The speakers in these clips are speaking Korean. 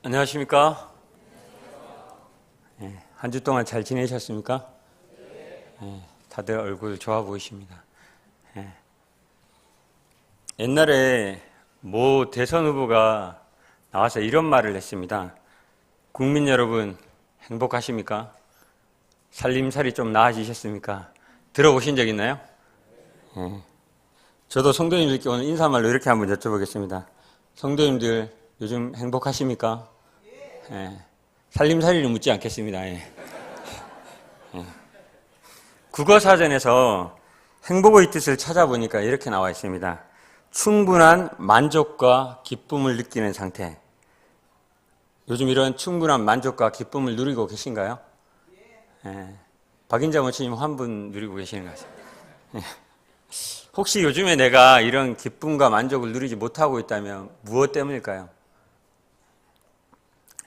안녕하십니까? 한 주 동안 잘 지내셨습니까? 다들 얼굴 좋아 보이십니다. 옛날에 모 대선 후보가 나와서 이런 말을 했습니다. 국민 여러분 행복하십니까? 살림살이 좀 나아지셨습니까? 들어보신 적 있나요? 저도 성도님들께 오늘 인사말로 이렇게 한번 여쭤보겠습니다. 성도님들 요즘 행복하십니까? 살림살이를 묻지 않겠습니다. 국어사전에서 행복의 뜻을 찾아보니까 이렇게 나와 있습니다. 충분한 만족과 기쁨을 느끼는 상태. 요즘 이런 충분한 만족과 기쁨을 누리고 계신가요? 박인자 모치님 한 분 누리고 계시는 것 같습니다. 혹시 요즘에 내가 이런 기쁨과 만족을 누리지 못하고 있다면 무엇 때문일까요?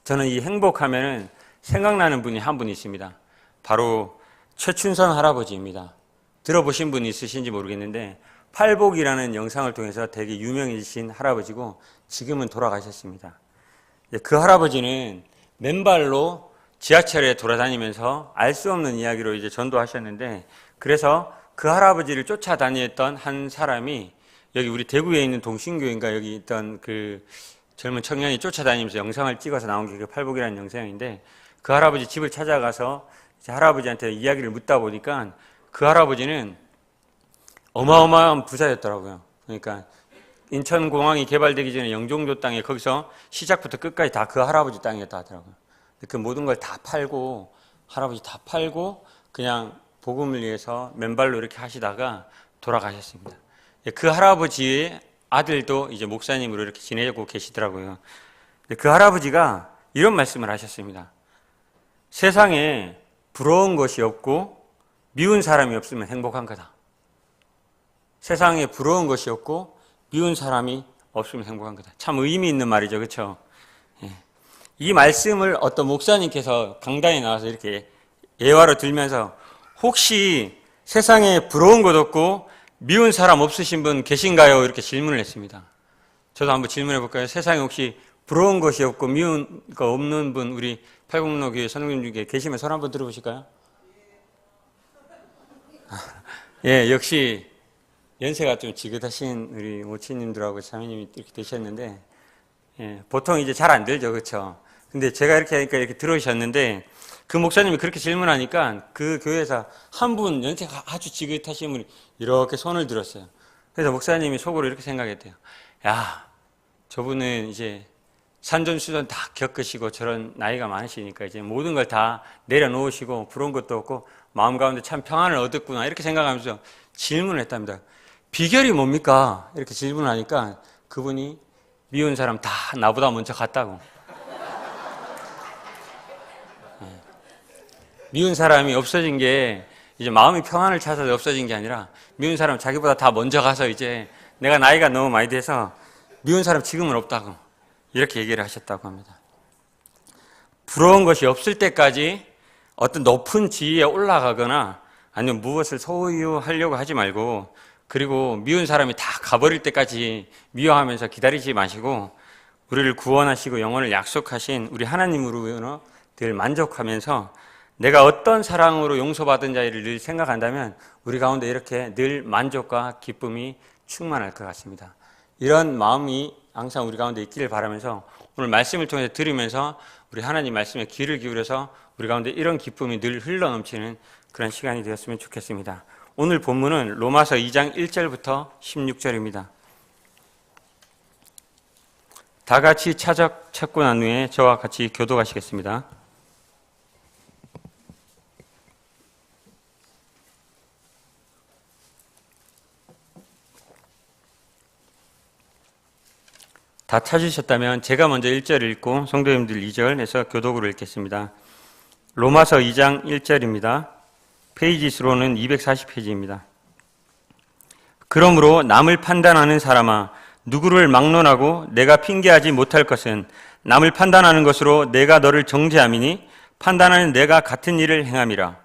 저는 이 행복하면은 생각나는 분이 한 분 있습니다. 바로 최춘선 할아버지입니다. 들어보신 분 있으신지 모르겠는데 팔복이라는 영상을 통해서 되게 유명해지신 할아버지고 지금은 돌아가셨습니다. 그 할아버지는 맨발로 지하철에 돌아다니면서 알 수 없는 이야기로 이제 전도하셨는데, 그래서 그 할아버지를 쫓아다녔던 한 사람이 여기 우리 대구에 있는 동신교인가 여기 있던 그 젊은 청년이 쫓아다니면서 영상을 찍어서 나온 게 그 팔복이라는 영상인데, 그 할아버지 집을 찾아가서 이제 할아버지한테 이야기를 묻다 보니까 그 할아버지는 어마어마한 부자였더라고요. 그러니까 인천공항이 개발되기 전에 영종도 땅에 거기서 시작부터 끝까지 다 그 할아버지 땅이었다 하더라고요. 그 모든 걸 다 팔고, 할아버지 다 팔고 그냥 복음을 위해서 맨발로 이렇게 하시다가 돌아가셨습니다. 그 할아버지의 아들도 이제 목사님으로 이렇게 지내고 계시더라고요. 그 할아버지가 이런 말씀을 하셨습니다. 세상에 부러운 것이 없고 미운 사람이 없으면 행복한 거다. 세상에 부러운 것이 없고 미운 사람이 없으면 행복한 거다. 참 의미 있는 말이죠. 그렇죠? 이 말씀을 어떤 목사님께서 강단에 나와서 이렇게 예화로 들면서 혹시 세상에 부러운 것 없고 미운 사람 없으신 분 계신가요? 이렇게 질문을 했습니다. 저도 한번 질문해 볼까요? 세상에 혹시 부러운 것이 없고 미운 거 없는 분 우리 팔공로교회 선생님 중에 계시면 손 한번 들어보실까요? 역시 연세가 좀 지긋하신 우리 모치님들하고 자매님이 이렇게 되셨는데, 보통 이제 잘 안 들죠, 그렇죠? 근데 제가 이렇게 하니까 이렇게 들어오셨는데, 그 목사님이 그렇게 질문하니까 그 교회에서 한 분 연세가 아주 지긋하신 분이 이렇게 손을 들었어요. 그래서 목사님이 속으로 이렇게 생각했대요. 야, 저분은 이제 산전수전 다 겪으시고 저런 나이가 많으시니까 이제 모든 걸 다 내려놓으시고 부러운 것도 없고 마음 가운데 참 평안을 얻었구나 이렇게 생각하면서 질문을 했답니다. 비결이 뭡니까? 이렇게 질문을 하니까 그분이 미운 사람 다 나보다 먼저 갔다고. 미운 사람이 없어진 게 이제 마음이 평안을 찾아서 없어진 게 아니라 미운 사람 자기보다 다 먼저 가서 이제 내가 나이가 너무 많이 돼서 미운 사람 지금은 없다고 이렇게 얘기를 하셨다고 합니다. 부러운 것이 없을 때까지 어떤 높은 지위에 올라가거나 아니면 무엇을 소유하려고 하지 말고, 그리고 미운 사람이 다 가버릴 때까지 미워하면서 기다리지 마시고 우리를 구원하시고 영혼을 약속하신 우리 하나님으로 늘 만족하면서 내가 어떤 사랑으로 용서받은 자를 늘 생각한다면 우리 가운데 이렇게 늘 만족과 기쁨이 충만할 것 같습니다. 이런 마음이 항상 우리 가운데 있기를 바라면서 오늘 말씀을 통해서 들으면서 우리 하나님 말씀에 귀를 기울여서 우리 가운데 이런 기쁨이 늘 흘러넘치는 그런 시간이 되었으면 좋겠습니다. 오늘 본문은 로마서 2장 1절부터 16절입니다. 다 같이 찾고 난 후에 저와 같이 교독하시겠습니다. 다 찾으셨다면 제가 먼저 1절 읽고 성도님들 2절에서 교독으로 읽겠습니다. 로마서 2장 1절입니다. 페이지 수로는 240페이지입니다. 그러므로 남을 판단하는 사람아, 누구를 막론하고 내가 핑계하지 못할 것은 남을 판단하는 것으로 내가 너를 정죄함이니 판단하는 내가 같은 일을 행함이라.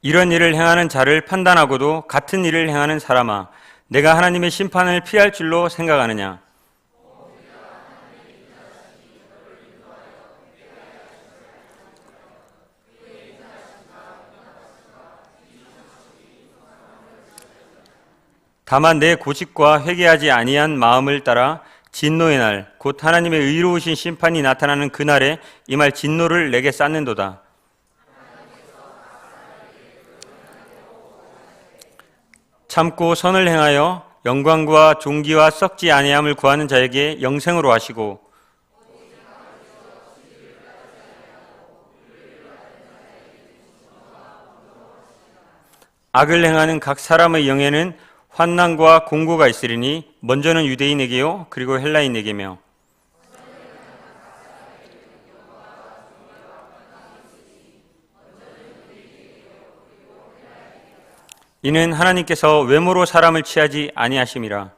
이런 일을 행하는 자를 판단하고도 같은 일을 행하는 사람아, 내가 하나님의 심판을 피할 줄로 생각하느냐? 다만 내 고집과 회개하지 아니한 마음을 따라 진노의 날, 곧 하나님의 의로우신 심판이 나타나는 그날에 임할 진노를 내게 쌓는도다. 참고 선을 행하여 영광과 존귀와 썩지 아니함을 구하는 자에게 영생으로 하시고, 악을 행하는 각 사람의 영에는 환난과 공고가 있으리니 먼저는 유대인에게요 그리고 헬라인에게며, 이는 하나님께서 외모로 사람을 취하지 아니하심이라.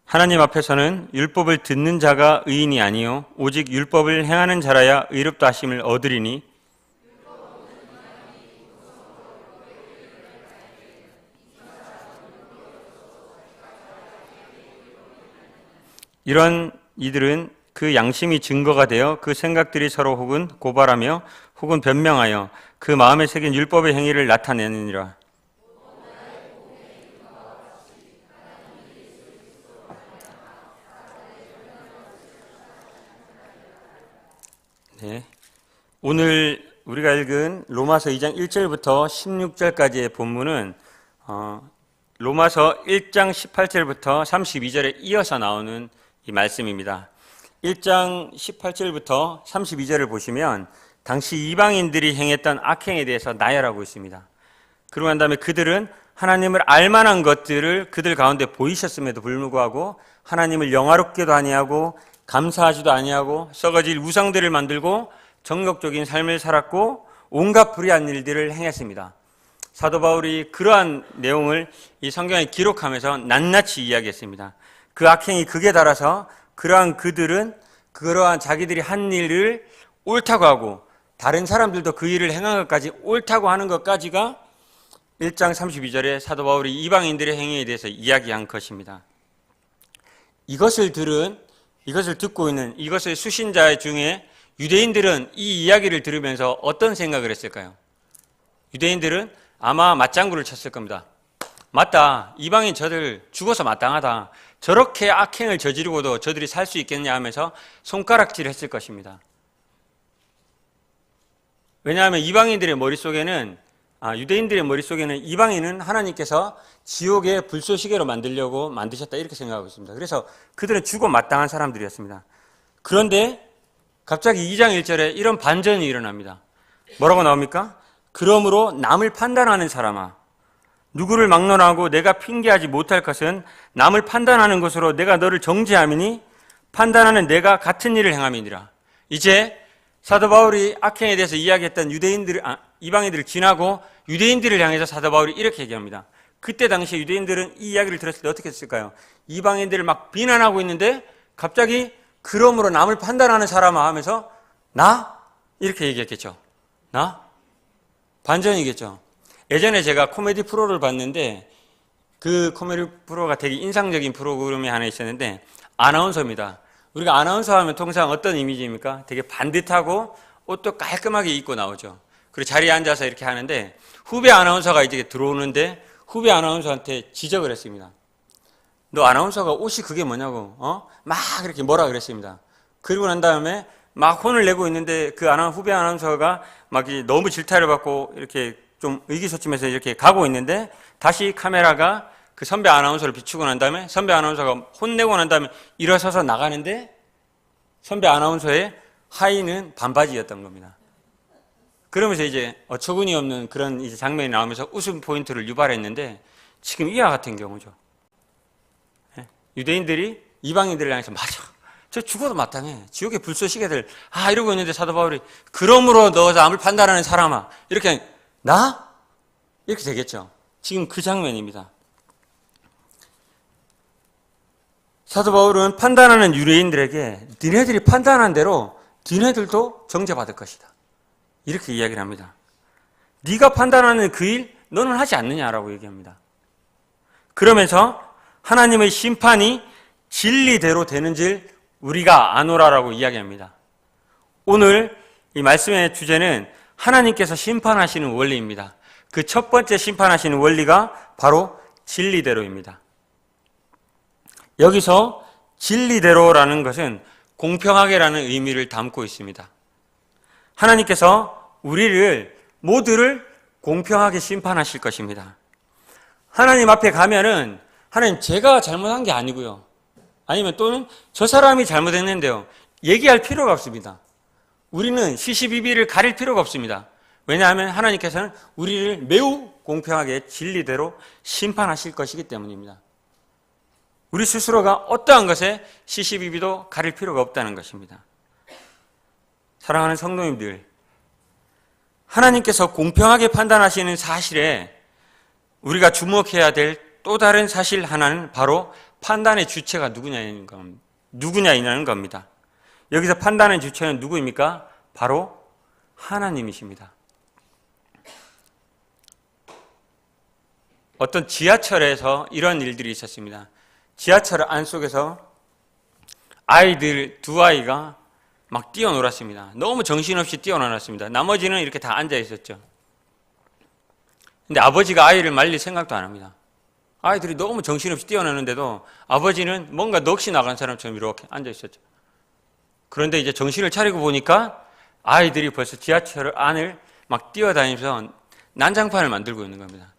하나님 앞에서는 율법을 듣는 자가 의인이 아니요 오직 율법을 행하는 자라야 의롭다 하심을 얻으리니, 이런 이들은 그 양심이 증거가 되어 그 생각들이 서로 혹은 고발하며 혹은 변명하여 그 마음에 새긴 율법의 행위를 나타내느니라. 네. 오늘 우리가 읽은 로마서 2장 1절부터 16절까지의 본문은 로마서 1장 18절부터 32절에 이어서 나오는 이 말씀입니다. 1장 18절부터 32절을 보시면 당시 이방인들이 행했던 악행에 대해서 나열하고 있습니다. 그러고 난 다음에 그들은 하나님을 알만한 것들을 그들 가운데 보이셨음에도 불구하고 하나님을 영화롭게도 아니하고 감사하지도 아니하고 썩어질 우상들을 만들고 정욕적인 삶을 살았고 온갖 불의한 일들을 행했습니다. 사도 바울이 그러한 내용을 이 성경에 기록하면서 낱낱이 이야기했습니다. 그 악행이 극에 달아서 그러한 그들은 그러한 자기들이 한 일을 옳다고 하고 다른 사람들도 그 일을 행한 것까지 옳다고 하는 것까지가 1장 32절에 사도 바울이 이방인들의 행위에 대해서 이야기한 것입니다. 이것을 듣고 있는 이것의 수신자 중에 유대인들은 이 이야기를 들으면서 어떤 생각을 했을까요? 유대인들은 아마 맞장구를 쳤을 겁니다. 맞다. 이방인 저들 죽어서 마땅하다. 저렇게 악행을 저지르고도 저들이 살 수 있겠냐 하면서 손가락질을 했을 것입니다. 왜냐하면 이방인들의 머릿속에는 유대인들의 머릿속에는 이방인은 하나님께서 지옥의 불쏘시개로 만들려고 만드셨다 이렇게 생각하고 있습니다. 그래서 그들은 죽어 마땅한 사람들이었습니다. 그런데 갑자기 2장 1절에 이런 반전이 일어납니다. 뭐라고 나옵니까? 그러므로 남을 판단하는 사람아, 누구를 막론하고 내가 핑계하지 못할 것은 남을 판단하는 것으로 내가 너를 정죄함이니 판단하는 내가 같은 일을 행함이니라. 이제 사도 바울이 악행에 대해서 이야기했던 이방인들을 지나고 유대인들을 향해서 사도 바울이 이렇게 얘기합니다. 그때 당시에 유대인들은 이 이야기를 들었을 때 어떻게 했을까요? 이방인들을 막 비난하고 있는데 갑자기 그러므로 남을 판단하는 사람아 하면서 나? 이렇게 얘기했겠죠. 나? 반전이겠죠. 예전에 제가 코미디 프로를 봤는데 그 코미디 프로가 되게 인상적인 프로그램이 하나 있었는데 아나운서입니다. 우리가 아나운서 하면 통상 어떤 이미지입니까? 되게 반듯하고 옷도 깔끔하게 입고 나오죠. 그리고 자리에 앉아서 이렇게 하는데 후배 아나운서가 이제 들어오는데 후배 아나운서한테 지적을 했습니다. 너 아나운서가 옷이 그게 뭐냐고 막 이렇게 뭐라 그랬습니다. 그리고 난 다음에 막 혼을 내고 있는데 그 후배 아나운서가 막 너무 질타를 받고 이렇게 좀 의기소침해서 이렇게 가고 있는데 다시 카메라가 그 선배 아나운서를 비추고 난 다음에 선배 아나운서가 혼내고 난 다음에 일어서서 나가는데 선배 아나운서의 하의는 반바지였던 겁니다. 그러면서 이제 어처구니 없는 그런 이제 장면이 나오면서 웃음 포인트를 유발했는데 지금 이와 같은 경우죠. 유대인들이 이방인들을 향해서 맞아. 저 죽어도 마땅해. 지옥의 불쏘시개들. 이러고 있는데 사도 바울이 그러므로 너 남을 판단하는 사람아. 이렇게 나? 이렇게 되겠죠. 지금 그 장면입니다. 사도 바울은 판단하는 유대인들에게 니네들이 판단한 대로 니네들도 정죄받을 것이다, 이렇게 이야기를 합니다. 네가 판단하는 그 일 너는 하지 않느냐라고 얘기합니다. 그러면서 하나님의 심판이 진리대로 되는 줄 우리가 아노라라고 이야기합니다. 오늘 이 말씀의 주제는 하나님께서 심판하시는 원리입니다. 그 첫 번째 심판하시는 원리가 바로 진리대로입니다. 여기서 진리대로라는 것은 공평하게라는 의미를 담고 있습니다. 하나님께서 우리를 모두를 공평하게 심판하실 것입니다. 하나님 앞에 가면은 하나님 제가 잘못한 게 아니고요, 아니면 또는 저 사람이 잘못했는데요, 얘기할 필요가 없습니다. 우리는 시시비비를 가릴 필요가 없습니다. 왜냐하면 하나님께서는 우리를 매우 공평하게 진리대로 심판하실 것이기 때문입니다. 우리 스스로가 어떠한 것에 시시비비도 가릴 필요가 없다는 것입니다. 사랑하는 성도님들, 하나님께서 공평하게 판단하시는 사실에 우리가 주목해야 될 또 다른 사실 하나는 바로 판단의 주체가 누구냐는 겁니다. 여기서 판단의 주체는 누구입니까? 바로 하나님이십니다. 어떤 지하철에서 이런 일들이 있었습니다. 지하철 안속에서 두 아이가 막 뛰어놀았습니다. 너무 정신없이 뛰어놀았습니다. 나머지는 이렇게 다 앉아 있었죠. 근데 아버지가 아이를 말릴 생각도 안 합니다. 아이들이 너무 정신없이 뛰어노는데도 아버지는 뭔가 넋이 나간 사람처럼 이렇게 앉아 있었죠. 그런데 이제 정신을 차리고 보니까 아이들이 벌써 지하철 안을 막 뛰어다니면서 난장판을 만들고 있는 겁니다.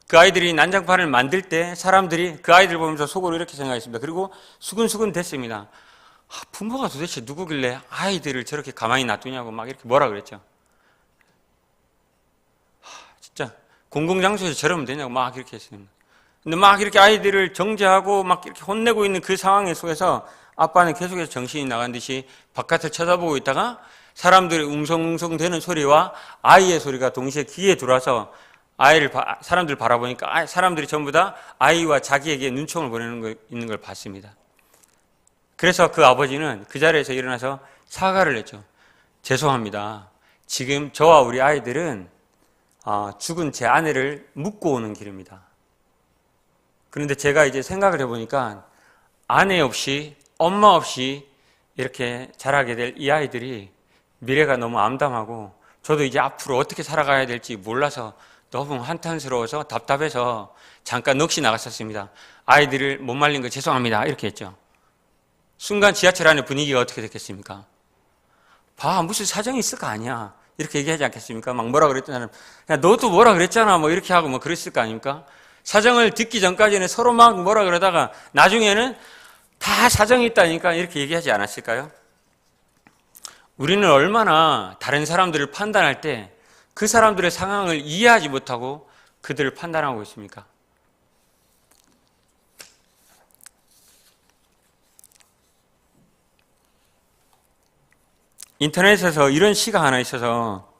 그 아이들이 난장판을 만들 때 사람들이 그 아이들 보면서 속으로 이렇게 생각했습니다. 그리고 수근수근 됐습니다. 부모가 도대체 누구길래 아이들을 저렇게 가만히 놔두냐고 막 이렇게 뭐라 그랬죠. 진짜 공공장소에서 저러면 되냐고 막 이렇게 했습니다. 근데 막 이렇게 아이들을 정죄하고 막 이렇게 혼내고 있는 그 상황 속에서 아빠는 계속해서 정신이 나간 듯이 바깥을 쳐다보고 있다가 사람들의 웅성웅성 되는 소리와 아이의 소리가 동시에 귀에 들어와서 사람들 바라보니까 사람들이 전부 다 아이와 자기에게 눈총을 보내는 있는 걸 봤습니다. 그래서 그 아버지는 그 자리에서 일어나서 사과를 했죠. 죄송합니다. 지금 저와 우리 아이들은 죽은 제 아내를 묻고 오는 길입니다. 그런데 제가 이제 생각을 해보니까 아내 없이 엄마 없이 이렇게 자라게 될 이 아이들이 미래가 너무 암담하고 저도 이제 앞으로 어떻게 살아가야 될지 몰라서 너무 한탄스러워서 답답해서 잠깐 넋이 나갔었습니다. 아이들을 못 말린 거 죄송합니다. 이렇게 했죠. 순간 지하철 안의 분위기가 어떻게 됐겠습니까? 무슨 사정이 있을 거 아니야. 이렇게 얘기하지 않겠습니까? 막 뭐라 그랬더니 야 너도 뭐라 그랬잖아. 뭐 이렇게 하고 뭐 그랬을 거 아닙니까? 사정을 듣기 전까지는 서로 막 뭐라 그러다가 나중에는 다 사정이 있다니까 이렇게 얘기하지 않았을까요? 우리는 얼마나 다른 사람들을 판단할 때 그 사람들의 상황을 이해하지 못하고 그들을 판단하고 있습니까? 인터넷에서 이런 시가 하나 있어서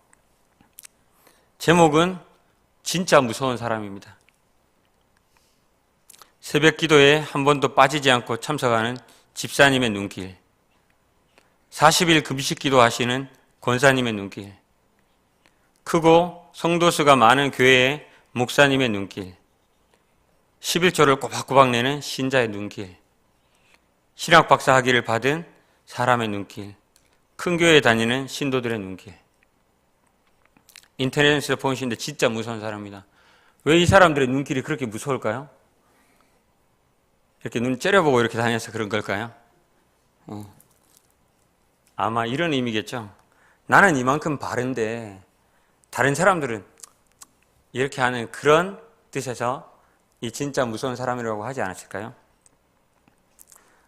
제목은 진짜 무서운 사람입니다. 새벽 기도에 한 번도 빠지지 않고 참석하는 집사님의 눈길, 40일 금식 기도하시는 권사님의 눈길, 크고 성도수가 많은 교회의 목사님의 눈길, 11조를 꼬박꼬박 내는 신자의 눈길, 신학 박사 학위를 받은 사람의 눈길, 큰 교회에 다니는 신도들의 눈길. 인터넷에서 보시는데 진짜 무서운 사람입니다. 왜 이 사람들의 눈길이 그렇게 무서울까요? 이렇게 눈 째려보고 이렇게 다녀서 그런 걸까요? 아마 이런 의미겠죠. 나는 이만큼 바른데 다른 사람들은 이렇게 하는 그런 뜻에서 이 진짜 무서운 사람이라고 하지 않았을까요?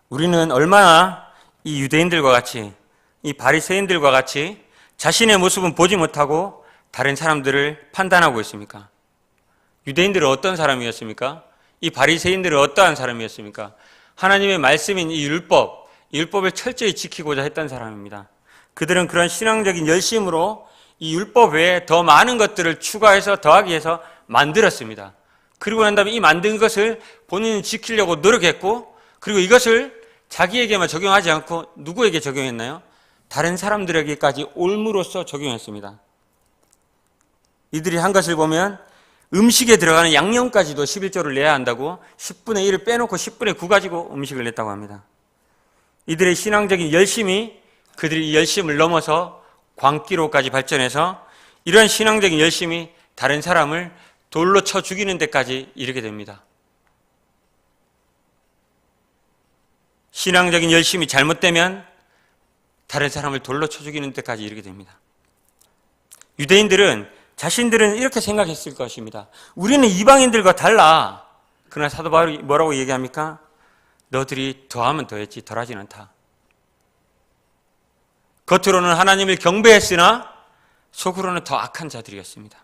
우리는 얼마나 이 유대인들과 같이 이 바리새인들과 같이 자신의 모습은 보지 못하고 다른 사람들을 판단하고 있습니까? 유대인들은 어떤 사람이었습니까? 이 바리새인들은 어떠한 사람이었습니까? 하나님의 말씀인 이 율법을 철저히 지키고자 했던 사람입니다. 그들은 그런 신앙적인 열심으로 이 율법 외에 더 많은 것들을 추가해서 더하기 위해서 만들었습니다. 그리고 난 다음에 이 만든 것을 본인이 지키려고 노력했고 그리고 이것을 자기에게만 적용하지 않고 누구에게 적용했나요? 다른 사람들에게까지 올무로써 적용했습니다. 이들이 한 것을 보면 음식에 들어가는 양념까지도 11조를 내야 한다고 10분의 1을 빼놓고 10분의 9 가지고 음식을 냈다고 합니다. 이들의 신앙적인 열심이 그들이 열심을 넘어서 광기로까지 발전해서 이런 신앙적인 열심이 다른 사람을 돌로 쳐 죽이는 데까지 이르게 됩니다. 신앙적인 열심이 잘못되면 다른 사람을 돌로 쳐 죽이는 데까지 이르게 됩니다. 유대인들은 자신들은 이렇게 생각했을 것입니다. 우리는 이방인들과 달라. 그러나 사도 바울이 뭐라고 얘기합니까? 너들이 더하면 더했지 덜하진 않다. 겉으로는 하나님을 경배했으나 속으로는 더 악한 자들이었습니다.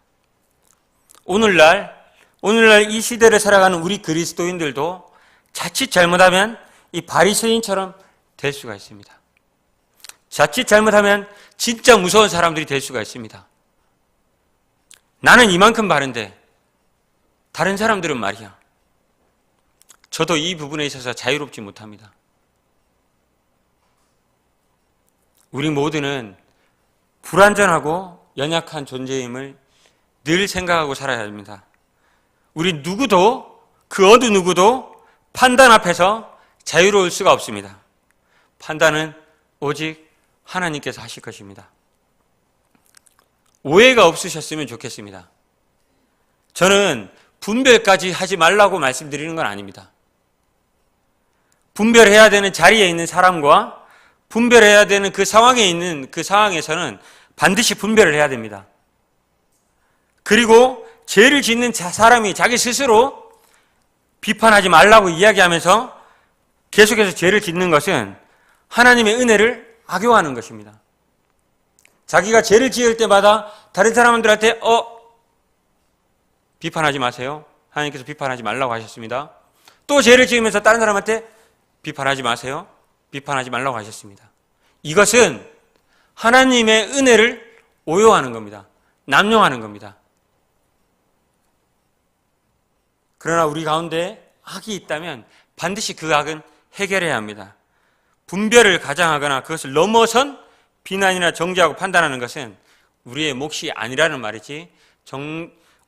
오늘날 이 시대를 살아가는 우리 그리스도인들도 자칫 잘못하면 이 바리새인처럼 될 수가 있습니다. 자칫 잘못하면 진짜 무서운 사람들이 될 수가 있습니다. 나는 이만큼 바른데 다른 사람들은 말이야. 저도 이 부분에 있어서 자유롭지 못합니다. 우리 모두는 불완전하고 연약한 존재임을 늘 생각하고 살아야 합니다. 우리 누구도 그 어느 누구도 판단 앞에서 자유로울 수가 없습니다. 판단은 오직 하나님께서 하실 것입니다. 오해가 없으셨으면 좋겠습니다. 저는 분별까지 하지 말라고 말씀드리는 건 아닙니다. 분별해야 되는 자리에 있는 사람과 분별해야 되는 그 상황에 있는 그 상황에서는 반드시 분별을 해야 됩니다. 그리고 죄를 짓는 사람이 자기 스스로 비판하지 말라고 이야기하면서 계속해서 죄를 짓는 것은 하나님의 은혜를 악용하는 것입니다. 자기가 죄를 지을 때마다 다른 사람들한테 비판하지 마세요. 하나님께서 비판하지 말라고 하셨습니다. 또 죄를 지으면서 다른 사람한테 비판하지 마세요. 비판하지 말라고 하셨습니다. 이것은 하나님의 은혜를 오용하는 겁니다. 남용하는 겁니다. 그러나 우리 가운데 악이 있다면 반드시 그 악은 해결해야 합니다. 분별을 가장하거나 그것을 넘어선 비난이나 정죄하고 판단하는 것은 우리의 몫이 아니라는 말이지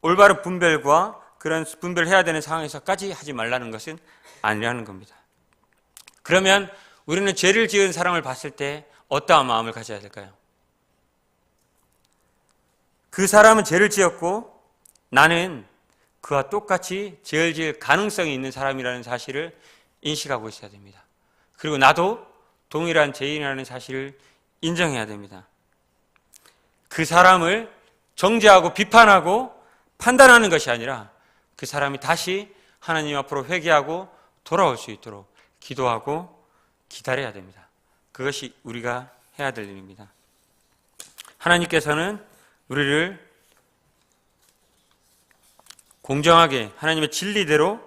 올바른 분별과 그런 분별해야 되는 상황에서까지 하지 말라는 것은 아니라는 겁니다. 그러면 우리는 죄를 지은 사람을 봤을 때 어떠한 마음을 가져야 될까요? 그 사람은 죄를 지었고 나는 그와 똑같이 죄를 지을 가능성이 있는 사람이라는 사실을 인식하고 있어야 됩니다. 그리고 나도 동일한 죄인이라는 사실을 인정해야 됩니다. 그 사람을 정죄하고 비판하고 판단하는 것이 아니라 그 사람이 다시 하나님 앞으로 회개하고 돌아올 수 있도록 기도하고 기다려야 됩니다. 그것이 우리가 해야 될 일입니다. 하나님께서는 우리를 공정하게 하나님의 진리대로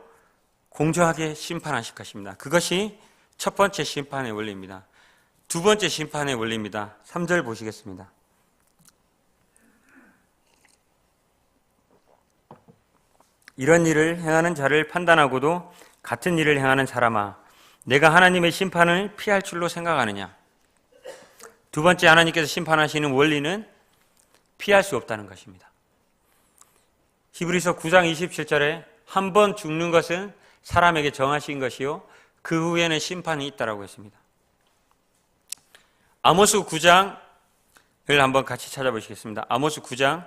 공정하게 심판하실 것입니다. 그것이 첫 번째 심판의 원리입니다. 두 번째 심판의 원리입니다. 3절 보시겠습니다. 이런 일을 행하는 자를 판단하고도 같은 일을 행하는 사람아, 내가 하나님의 심판을 피할 줄로 생각하느냐? 두 번째 하나님께서 심판하시는 원리는 피할 수 없다는 것입니다. 히브리서 9장 27절에 한 번 죽는 것은 사람에게 정하신 것이요 그 후에는 심판이 있다라고 했습니다. 아모스 9장을 한번 같이 찾아보시겠습니다. 아모스 9장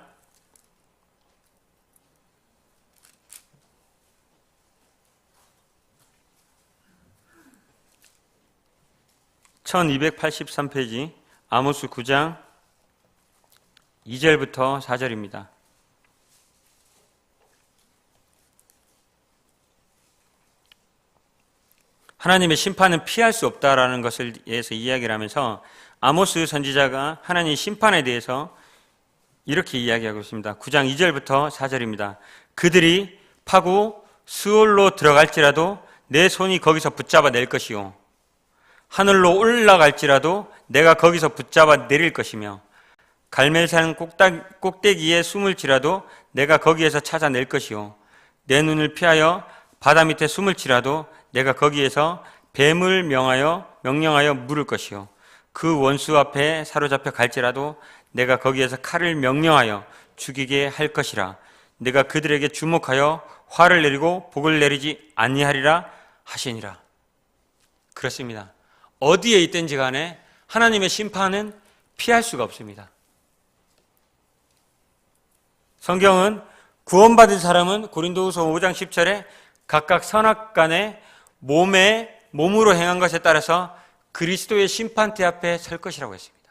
1283페이지 아모스 9장 2절부터 4절입니다. 하나님의 심판은 피할 수 없다라는 것을 위해서 이야기를 하면서 아모스 선지자가 하나님의 심판에 대해서 이렇게 이야기하고 있습니다. 9장 2절부터 4절입니다. 그들이 파고 스올로 들어갈지라도 내 손이 거기서 붙잡아 낼 것이요 하늘로 올라갈지라도 내가 거기서 붙잡아 내릴 것이며 갈멜산 꼭대기에 숨을지라도 내가 거기에서 찾아낼 것이요 내 눈을 피하여 바다 밑에 숨을지라도 내가 거기에서 뱀을 명령하여 물을 것이요 그 원수 앞에 사로잡혀 갈지라도 내가 거기에서 칼을 명령하여 죽이게 할 것이라. 내가 그들에게 주목하여 화를 내리고 복을 내리지 아니하리라 하시니라. 그렇습니다. 어디에 있든지 간에 하나님의 심판은 피할 수가 없습니다. 성경은 구원받은 사람은 고린도후서 5장 10절에 각각 선악간에 몸으로 행한 것에 따라서 그리스도의 심판대 앞에 설 것이라고 했습니다.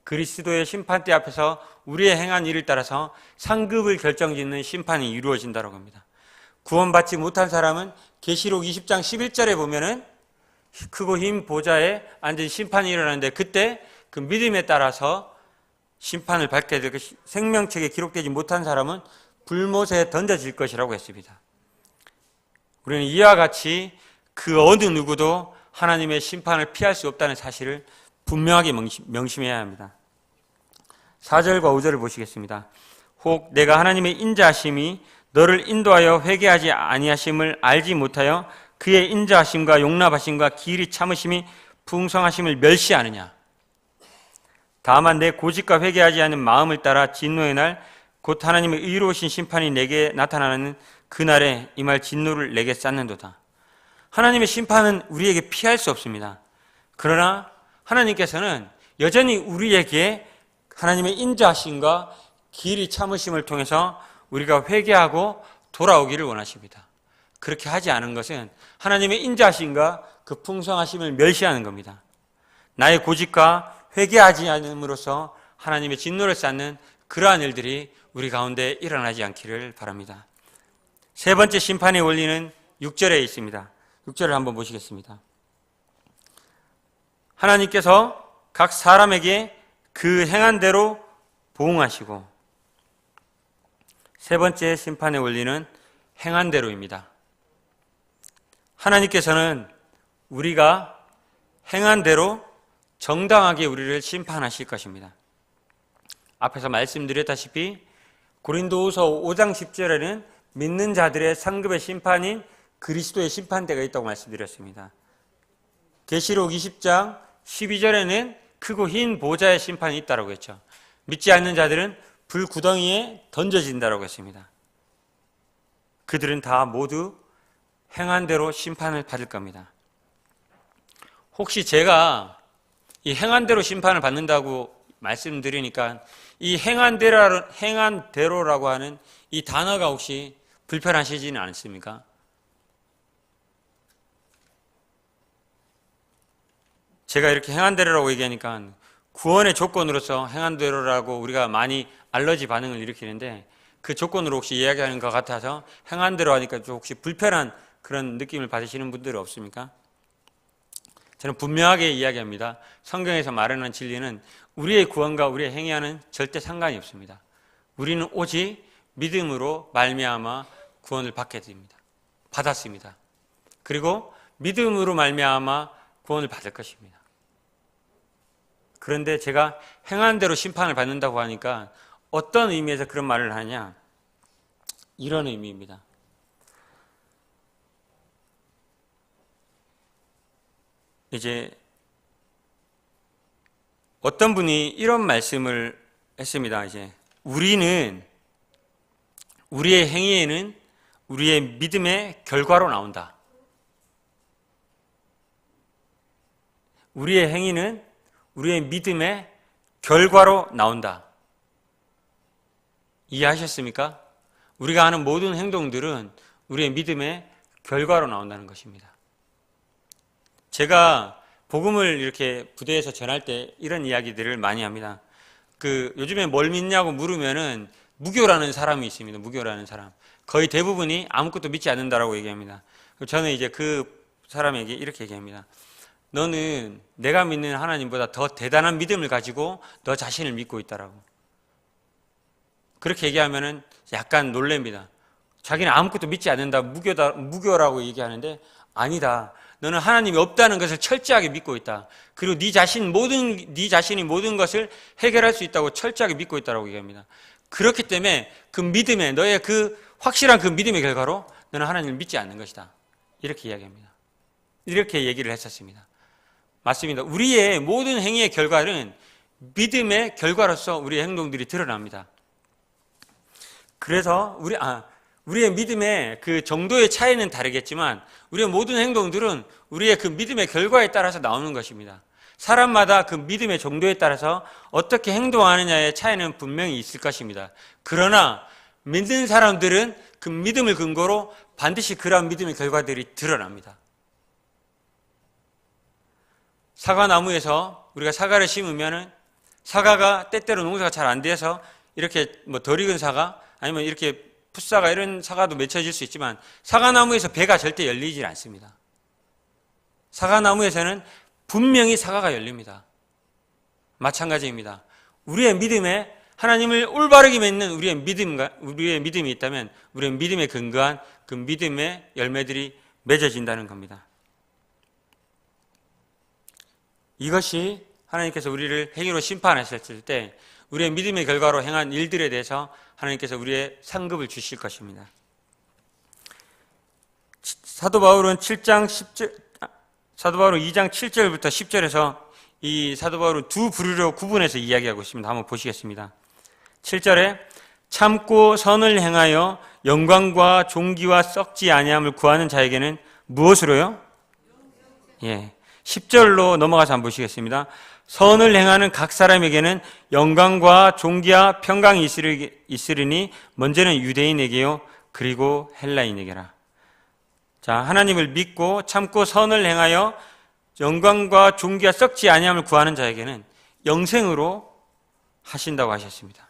그리스도의 심판대 앞에서 우리의 행한 일을 따라서 상급을 결정짓는 심판이 이루어진다고 합니다. 구원받지 못한 사람은 계시록 20장 11절에 보면은 크고 흰 보좌에 앉은 심판이 일어나는데 그때 그 믿음에 따라서 심판을 받게 될 것이 생명책에 기록되지 못한 사람은 불못에 던져질 것이라고 했습니다. 우리는 이와 같이 그 어느 누구도 하나님의 심판을 피할 수 없다는 사실을 분명하게 명심해야 합니다. 4절과 5절을 보시겠습니다. 혹 내가 하나님의 인자하심이 너를 인도하여 회개하지 아니하심을 알지 못하여 그의 인자하심과 용납하심과 길이 참으심이 풍성하심을 멸시하느냐. 다만 내 고집과 회개하지 않은 마음을 따라 진노의 날 곧 하나님의 의로우신 심판이 내게 나타나는 그날에 이 말 진노를 내게 쌓는도다. 하나님의 심판은 우리에게 피할 수 없습니다. 그러나 하나님께서는 여전히 우리에게 하나님의 인자하심과 길이 참으심을 통해서 우리가 회개하고 돌아오기를 원하십니다. 그렇게 하지 않은 것은 하나님의 인자하심과 그 풍성하심을 멸시하는 겁니다. 나의 고집과 회개하지 않음으로써 하나님의 진노를 쌓는 그러한 일들이 우리 가운데 일어나지 않기를 바랍니다. 세 번째 심판의 원리는 6절에 있습니다. 6절을 한번 보시겠습니다. 하나님께서 각 사람에게 그 행한 대로 보응하시고, 세 번째 심판의 원리는 행한 대로입니다. 하나님께서는 우리가 행한 대로 정당하게 우리를 심판하실 것입니다. 앞에서 말씀드렸다시피 고린도후서 5장 10절에는 믿는 자들의 상급의 심판인 그리스도의 심판대가 있다고 말씀드렸습니다. 계시록 20장 12절에는 크고 흰 보좌의 심판이 있다고 했죠. 믿지 않는 자들은 불구덩이에 던져진다고 했습니다. 그들은 다 모두 행한 대로 심판을 받을 겁니다. 혹시 제가 이 행한 대로 심판을 받는다고 말씀드리니까 이 행한 대로라고 하는 이 단어가 혹시 불편하시지는 않습니까? 제가 이렇게 행한 대로라고 얘기하니까 구원의 조건으로서 행한 대로라고 우리가 많이 알러지 반응을 일으키는데 그 조건으로 혹시 이야기하는 것 같아서 행한 대로 하니까 좀 혹시 불편한 그런 느낌을 받으시는 분들은 없습니까? 저는 분명하게 이야기합니다. 성경에서 말하는 진리는 우리의 구원과 우리의 행위와는 절대 상관이 없습니다. 우리는 오직 믿음으로 말미암아 구원을 받게 됩니다. 받았습니다. 그리고 믿음으로 말미암아 구원을 받을 것입니다. 그런데 제가 행한 대로 심판을 받는다고 하니까 어떤 의미에서 그런 말을 하냐? 이런 의미입니다. 이제 어떤 분이 이런 말씀을 했습니다. 이제 우리의 행위에는 우리의 믿음의 결과로 나온다. 우리의 행위는 우리의 믿음의 결과로 나온다. 이해하셨습니까? 우리가 하는 모든 행동들은 우리의 믿음의 결과로 나온다는 것입니다. 제가 복음을 이렇게 부대에서 전할 때 이런 이야기들을 많이 합니다. 요즘에 뭘 믿냐고 물으면은 무교라는 사람이 있습니다. 무교라는 사람. 거의 대부분이 아무것도 믿지 않는다라고 얘기합니다. 저는 이제 그 사람에게 이렇게 얘기합니다. 너는 내가 믿는 하나님보다 더 대단한 믿음을 가지고 너 자신을 믿고 있다라고. 그렇게 얘기하면은 약간 놀랍니다. 자기는 아무것도 믿지 않는다, 무교라고 얘기하는데 아니다. 너는 하나님이 없다는 것을 철저하게 믿고 있다. 그리고 네 자신이 모든 것을 해결할 수 있다고 철저하게 믿고 있다고 얘기합니다. 그렇기 때문에 그 믿음의 너의 그 확실한 그 믿음의 결과로 너는 하나님을 믿지 않는 것이다. 이렇게 이야기합니다. 이렇게 얘기를 했었습니다. 맞습니다. 우리의 모든 행위의 결과는 믿음의 결과로서 우리의 행동들이 드러납니다. 그래서 우리의 믿음의 그 정도의 차이는 다르겠지만 우리의 모든 행동들은 우리의 그 믿음의 결과에 따라서 나오는 것입니다. 사람마다 그 믿음의 정도에 따라서 어떻게 행동하느냐의 차이는 분명히 있을 것입니다. 그러나 믿는 사람들은 그 믿음을 근거로 반드시 그러한 믿음의 결과들이 드러납니다. 사과나무에서 우리가 사과를 심으면은 사과가 때때로 농사가 잘 안 돼서 이렇게 덜 익은 사과 아니면 이렇게 풋사과 이런 사과도 맺혀질 수 있지만 사과나무에서 배가 절대 열리질 않습니다. 사과나무에서는 분명히 사과가 열립니다. 마찬가지입니다. 우리의 믿음에 하나님을 올바르게 믿는 우리의 믿음이 있다면 우리의 믿음에 근거한 그 믿음의 열매들이 맺어진다는 겁니다. 이것이 하나님께서 우리를 행위로 심판하셨을 때 우리의 믿음의 결과로 행한 일들에 대해서 하나님께서 우리의 상급을 주실 것입니다. 사도 바울은 2장 7절부터 10절에서 이 사도 바울은 두 부류로 구분해서 이야기하고 있습니다. 한번 보시겠습니다. 7절에 참고 선을 행하여 영광과 존귀와 썩지 아니함을 구하는 자에게는 무엇으로요? 10절로 넘어가서 한번 보시겠습니다. 선을 행하는 각 사람에게는 영광과 존귀와 평강이 있으리니 먼저는 유대인에게요 그리고 헬라인에게라. 자, 하나님을 믿고 참고 선을 행하여 영광과 존귀와 썩지 아니함을 구하는 자에게는 영생으로 하신다고 하셨습니다.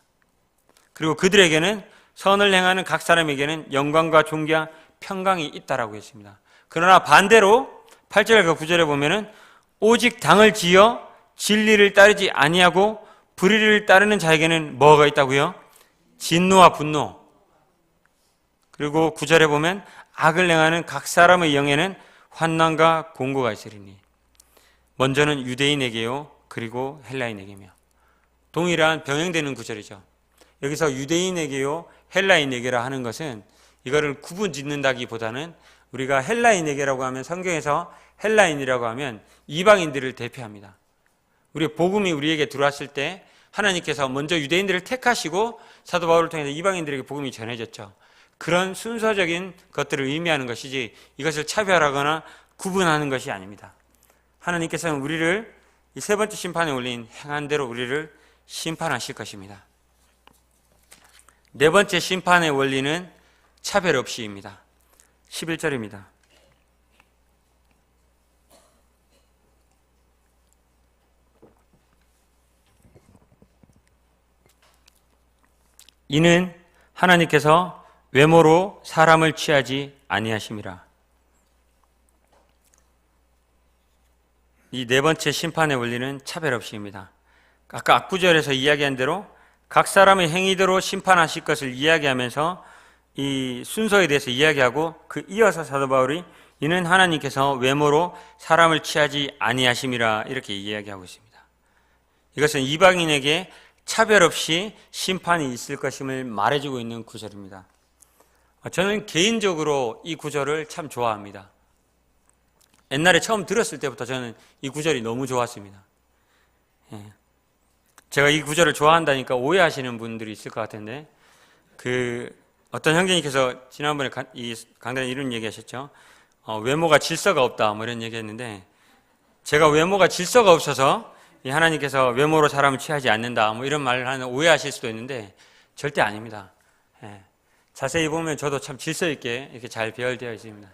그리고 그들에게는 선을 행하는 각 사람에게는 영광과 존귀와 평강이 있다라고 했습니다. 그러나 반대로 8절과 9절에 보면은 오직 당을 지어 진리를 따르지 아니하고 불의를 따르는 자에게는 뭐가 있다고요? 진노와 분노. 그리고 9절에 보면 악을 행하는 각 사람의 영에는 환난과 공고가 있으리니 먼저는 유대인에게요 그리고 헬라인에게며. 동일한 병행되는 구절이죠. 여기서 유대인에게요 헬라인에게라 하는 것은 이거를 구분 짓는다기보다는 우리가 헬라인에게라고 하면 성경에서 헬라인이라고 하면 이방인들을 대표합니다. 우리 복음이 우리에게 들어왔을 때 하나님께서 먼저 유대인들을 택하시고 사도 바울을 통해서 이방인들에게 복음이 전해졌죠. 그런 순서적인 것들을 의미하는 것이지 이것을 차별하거나 구분하는 것이 아닙니다. 하나님께서는 우리를 이 세 번째 심판에 올린 행한 대로 우리를 심판하실 것입니다. 네 번째 심판의 원리는 차별 없이입니다. 11절입니다. 이는 하나님께서 외모로 사람을 취하지 아니하심이라. 이 네 번째 심판의 원리는 차별 없이입니다. 아까 앞구절에서 이야기한 대로 각 사람의 행위대로 심판하실 것을 이야기하면서 이 순서에 대해서 이야기하고 그 이어서 사도 바울이 이는 하나님께서 외모로 사람을 취하지 아니하심이라 이렇게 이야기하고 있습니다. 이것은 이방인에게 차별 없이 심판이 있을 것임을 말해주고 있는 구절입니다. 저는 개인적으로 이 구절을 참 좋아합니다. 옛날에 처음 들었을 때부터 저는 이 구절이 너무 좋았습니다. 제가 이 구절을 좋아한다니까 오해하시는 분들이 있을 것 같은데 어떤 형제님께서 지난번에 이 강단에 이런 얘기 하셨죠. 외모가 질서가 없다 뭐 이런 얘기 했는데 제가 외모가 질서가 없어서 하나님께서 외모로 사람을 취하지 않는다 뭐 이런 말을 하는 오해하실 수도 있는데 절대 아닙니다. 자세히 보면 저도 참 질서 있게 이렇게 잘 배열되어 있습니다.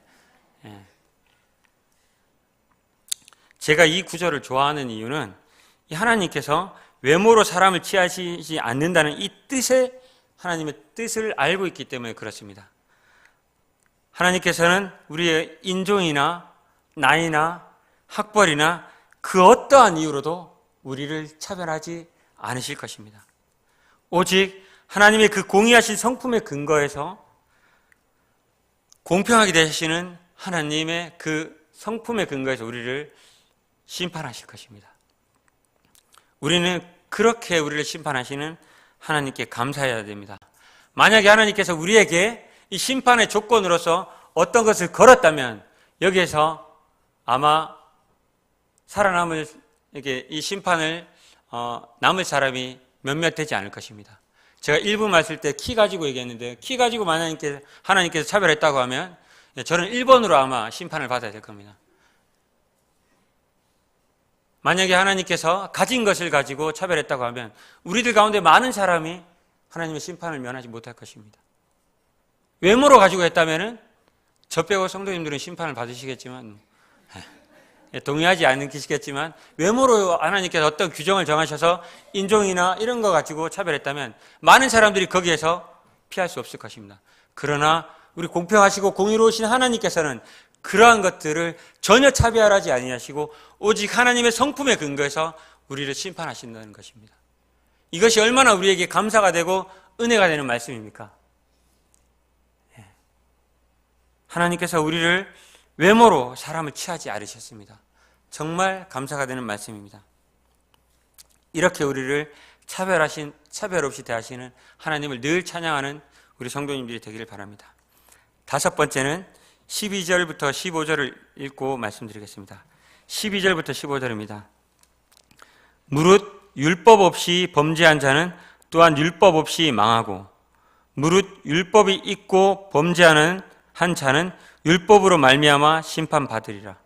제가 이 구절을 좋아하는 이유는 이 하나님께서 외모로 사람을 취하시지 않는다는 이 뜻에 하나님의 뜻을 알고 있기 때문에 그렇습니다. 하나님께서는 우리의 인종이나 나이나 학벌이나 그 어떠한 이유로도 우리를 차별하지 않으실 것입니다. 오직 하나님의 그 공의하신 성품의 근거에서 공평하게 되시는 하나님의 그 성품의 근거에서 우리를 심판하실 것입니다. 우리는 그렇게 우리를 심판하시는 하나님께 감사해야 됩니다. 만약에 하나님께서 우리에게 이 심판의 조건으로서 어떤 것을 걸었다면 여기에서 아마 살아남을 이렇게 이 심판을 남을 사람이 몇몇 되지 않을 것입니다. 제가 1부 말씀 때 키 가지고 얘기했는데 키 가지고 하나님께서 차별했다고 하면 저는 1번으로 아마 심판을 받아야 될 겁니다. 만약에 하나님께서 가진 것을 가지고 차별했다고 하면 우리들 가운데 많은 사람이 하나님의 심판을 면하지 못할 것입니다. 외모로 가지고 했다면 저 빼고 성도님들은 심판을 받으시겠지만 동의하지 않으시겠지만 외모로 하나님께서 어떤 규정을 정하셔서 인종이나 이런 거 가지고 차별했다면 많은 사람들이 거기에서 피할 수 없을 것입니다. 그러나 우리 공평하시고 공의로우신 하나님께서는 그러한 것들을 전혀 차별하지 아니하시고 오직 하나님의 성품에 근거해서 우리를 심판하신다는 것입니다. 이것이 얼마나 우리에게 감사가 되고 은혜가 되는 말씀입니까? 하나님께서 우리를 외모로 사람을 취하지 않으셨습니다. 정말 감사가 되는 말씀입니다. 이렇게 우리를 차별 없이 대하시는 하나님을 늘 찬양하는 우리 성도님들이 되기를 바랍니다. 다섯 번째는 12절부터 15절을 읽고 말씀드리겠습니다. 12절부터 15절입니다. 무릇 율법 없이 범죄한 자는 또한 율법 없이 망하고 무릇 율법이 있고 범죄하는 한 자는 율법으로 말미암아 심판받으리라.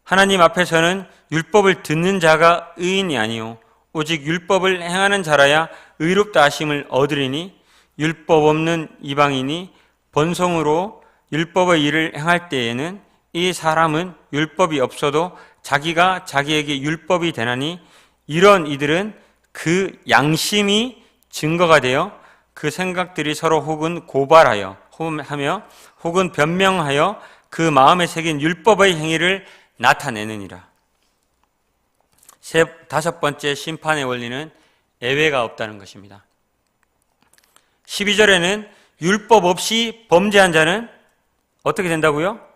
하나님 앞에서는 율법을 듣는 자가 의인이 아니요 오직 율법을 행하는 자라야 의롭다 하심을 얻으리니 율법 없는 이방인이 번성으로 율법의 일을 행할 때에는 이 사람은 율법이 없어도 자기가 자기에게 율법이 되나니 이런 이들은 그 양심이 증거가 되어 그 생각들이 서로 혹은 고발하여 혹은 변명하여 그 마음에 새긴 율법의 행위를 나타내느니라. 다섯 번째 심판의 원리는 예외가 없다는 것입니다. 12절에는 율법 없이 범죄한 자는 어떻게 된다고요?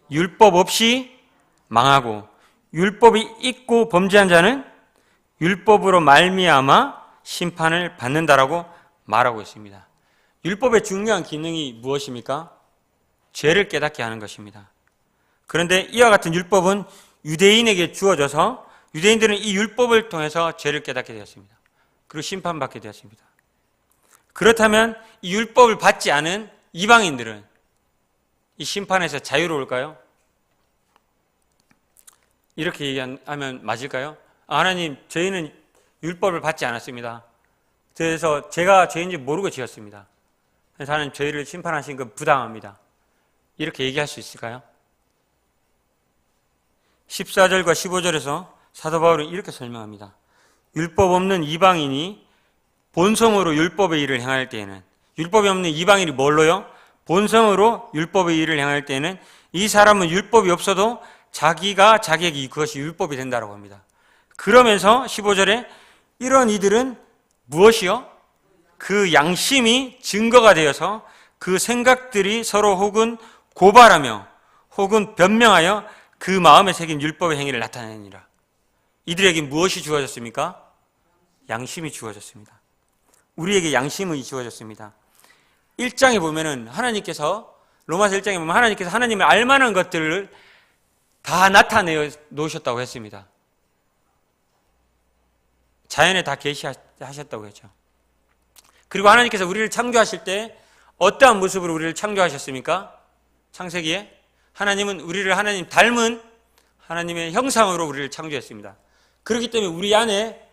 율법 없이 망하고 율법이 있고 범죄한 자는 율법으로 말미암아 심판을 받는다라고 말하고 있습니다. 율법의 중요한 기능이 무엇입니까? 죄를 깨닫게 하는 것입니다. 그런데 이와 같은 율법은 유대인에게 주어져서 유대인들은 이 율법을 통해서 죄를 깨닫게 되었습니다. 그리고 심판받게 되었습니다. 그렇다면 이 율법을 받지 않은 이방인들은 이 심판에서 자유로울까요? 이렇게 얘기하면 맞을까요? 하나님, 저희는 율법을 받지 않았습니다. 그래서 제가 죄인지 모르고 지었습니다. 그래서 하나님, 저희를 심판하신 건 부당합니다. 이렇게 얘기할 수 있을까요? 14절과 15절에서 사도 바울은 이렇게 설명합니다. 율법 없는 이방인이 본성으로 율법의 일을 행할 때에는, 율법이 없는 이방인이 뭘로요? 본성으로 율법의 일을 행할 때에는 이 사람은 율법이 없어도 자기가 자기에게 그것이 율법이 된다고 합니다. 그러면서 15절에 이런 이들은 무엇이요? 그 양심이 증거가 되어서 그 생각들이 서로 혹은 고발하며 혹은 변명하여 그 마음에 새긴 율법의 행위를 나타내니라. 이들에게 무엇이 주어졌습니까? 양심이 주어졌습니다. 우리에게 양심이 주어졌습니다. 1장에 보면은 하나님께서, 로마서 1장에 보면 하나님께서 하나님을 알만한 것들을 다 나타내 놓으셨다고 했습니다. 자연에 다 계시하셨다고 했죠. 그리고 하나님께서 우리를 창조하실 때 어떠한 모습으로 우리를 창조하셨습니까? 창세기에 하나님은 우리를 하나님 닮은 하나님의 형상으로 우리를 창조했습니다. 그렇기 때문에 우리 안에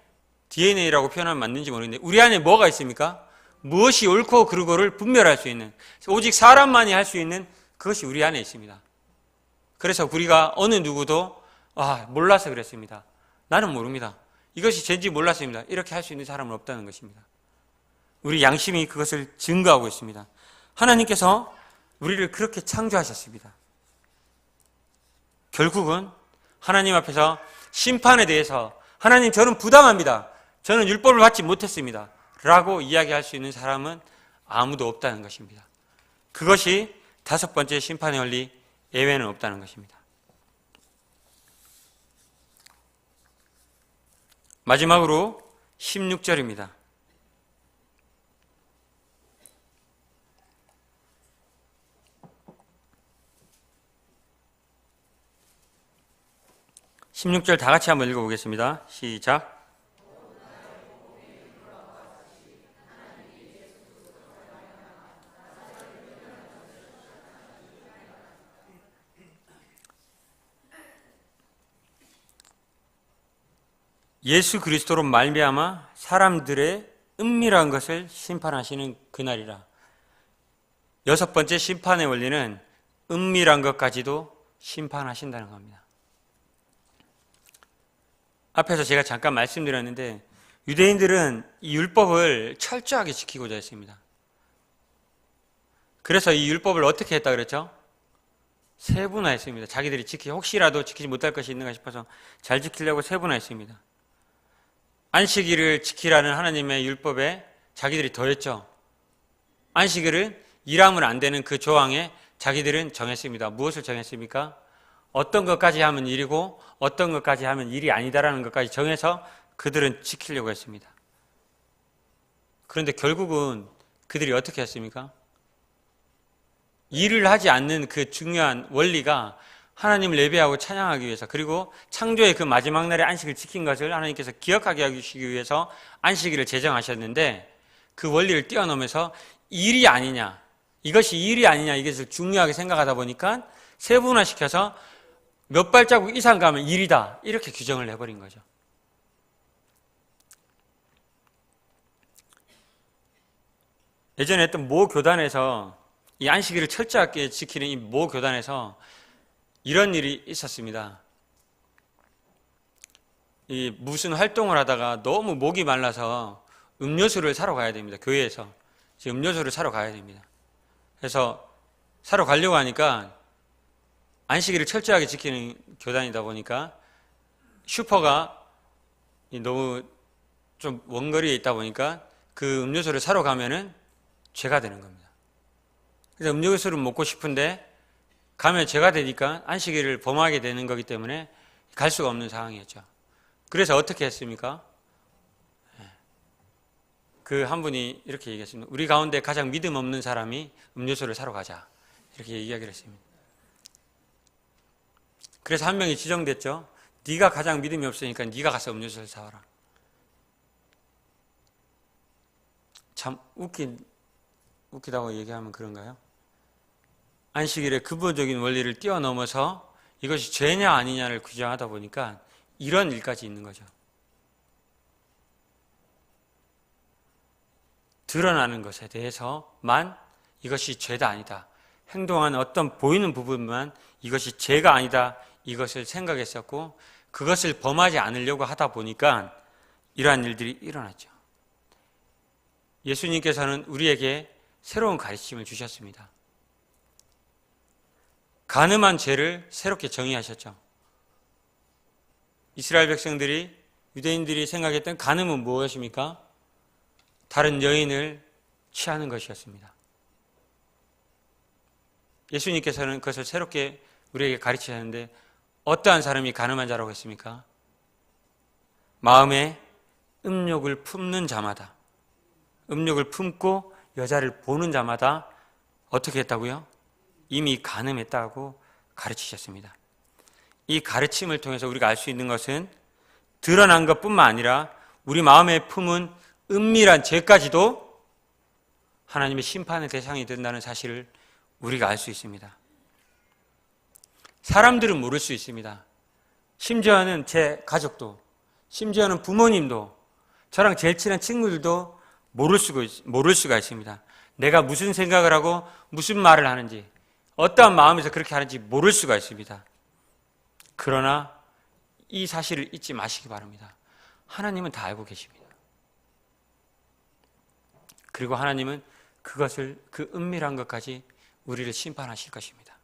DNA라고 표현하면 맞는지 모르겠는데 우리 안에 뭐가 있습니까? 무엇이 옳고 그르고를 분별할 수 있는, 오직 사람만이 할 수 있는 그것이 우리 안에 있습니다. 그래서 우리가 어느 누구도 몰라서 그랬습니다. 나는 모릅니다. 이것이 죄인지 몰랐습니다. 이렇게 할 수 있는 사람은 없다는 것입니다. 우리 양심이 그것을 증거하고 있습니다. 하나님께서 우리를 그렇게 창조하셨습니다. 결국은 하나님 앞에서 심판에 대해서 하나님, 저는 부당합니다. 저는 율법을 받지 못했습니다. 라고 이야기할 수 있는 사람은 아무도 없다는 것입니다. 그것이 다섯 번째 심판의 원리, 예외는 없다는 것입니다. 마지막으로 16절입니다. 16절 다 같이 한번 읽어보겠습니다. 시작. 예수 그리스도로 말미암아 사람들의 은밀한 것을 심판하시는 그날이라. 여섯 번째 심판의 원리는 은밀한 것까지도 심판하신다는 겁니다. 앞에서 제가 잠깐 말씀드렸는데 유대인들은 이 율법을 철저하게 지키고자 했습니다. 그래서 이 율법을 어떻게 했다 그랬죠? 세분화했습니다. 자기들이 혹시라도 지키지 못할 것이 있는가 싶어서 잘 지키려고 세분화했습니다. 안식일을 지키라는 하나님의 율법에 자기들이 더했죠. 안식일은 일하면 안 되는 그 조항에 자기들은 정했습니다. 무엇을 정했습니까? 어떤 것까지 하면 일이고 어떤 것까지 하면 일이 아니다라는 것까지 정해서 그들은 지키려고 했습니다. 그런데 결국은 그들이 어떻게 했습니까? 일을 하지 않는 그 중요한 원리가 하나님을 예배하고 찬양하기 위해서, 그리고 창조의 그 마지막 날에 안식을 지킨 것을 하나님께서 기억하게 하시기 위해서 안식일을 제정하셨는데, 그 원리를 뛰어넘어서 일이 아니냐, 이것이 일이 아니냐, 이것을 중요하게 생각하다 보니까 세분화시켜서 몇 발자국 이상 가면 일이다, 이렇게 규정을 해버린 거죠. 예전에 했던 모 교단에서, 이 안식일을 철저하게 지키는 이 모 교단에서 이런 일이 있었습니다. 이 무슨 활동을 하다가 너무 목이 말라서 음료수를 사러 가야 됩니다. 교회에서 지금 음료수를 사러 가야 됩니다. 그래서 사러 가려고 하니까 안식일을 철저하게 지키는 교단이다 보니까 슈퍼가 너무 좀 원거리에 있다 보니까 그 음료수를 사러 가면은 죄가 되는 겁니다. 그래서 음료수를 먹고 싶은데 가면 죄가 되니까 안식일을 범하게 되는 거기 때문에 갈 수가 없는 상황이었죠. 그래서 어떻게 했습니까? 그 한 분이 이렇게 얘기했습니다. 우리 가운데 가장 믿음 없는 사람이 음료수를 사러 가자, 이렇게 이야기를 했습니다. 그래서 한 명이 지정됐죠. 네가 가장 믿음이 없으니까 네가 가서 음료수를 사와라. 참 웃기다고 얘기하면 그런가요? 안식일의 근본적인 원리를 뛰어넘어서 이것이 죄냐 아니냐를 규정하다 보니까 이런 일까지 있는 거죠. 드러나는 것에 대해서만 이것이 죄다 아니다, 행동하는 어떤 보이는 부분만 이것이 죄가 아니다, 이것을 생각했었고 그것을 범하지 않으려고 하다 보니까 이러한 일들이 일어났죠. 예수님께서는 우리에게 새로운 가르침을 주셨습니다. 간음한 죄를 새롭게 정의하셨죠. 이스라엘 백성들이, 유대인들이 생각했던 간음은 무엇입니까? 다른 여인을 취하는 것이었습니다. 예수님께서는 그것을 새롭게 우리에게 가르치셨는데 어떠한 사람이 간음한 자라고 했습니까? 마음에 음욕을 품는 자마다, 음욕을 품고 여자를 보는 자마다 어떻게 했다고요? 이미 간음했다고 가르치셨습니다. 이 가르침을 통해서 우리가 알 수 있는 것은 드러난 것뿐만 아니라 우리 마음에 품은 은밀한 죄까지도 하나님의 심판의 대상이 된다는 사실을 우리가 알 수 있습니다. 사람들은 모를 수 있습니다. 심지어는 제 가족도, 심지어는 부모님도, 저랑 제일 친한 친구들도 모를 수가 있습니다. 내가 무슨 생각을 하고 무슨 말을 하는지, 어떠한 마음에서 그렇게 하는지 모를 수가 있습니다. 그러나 이 사실을 잊지 마시기 바랍니다. 하나님은 다 알고 계십니다. 그리고 하나님은 그것을, 그 은밀한 것까지 우리를 심판하실 것입니다.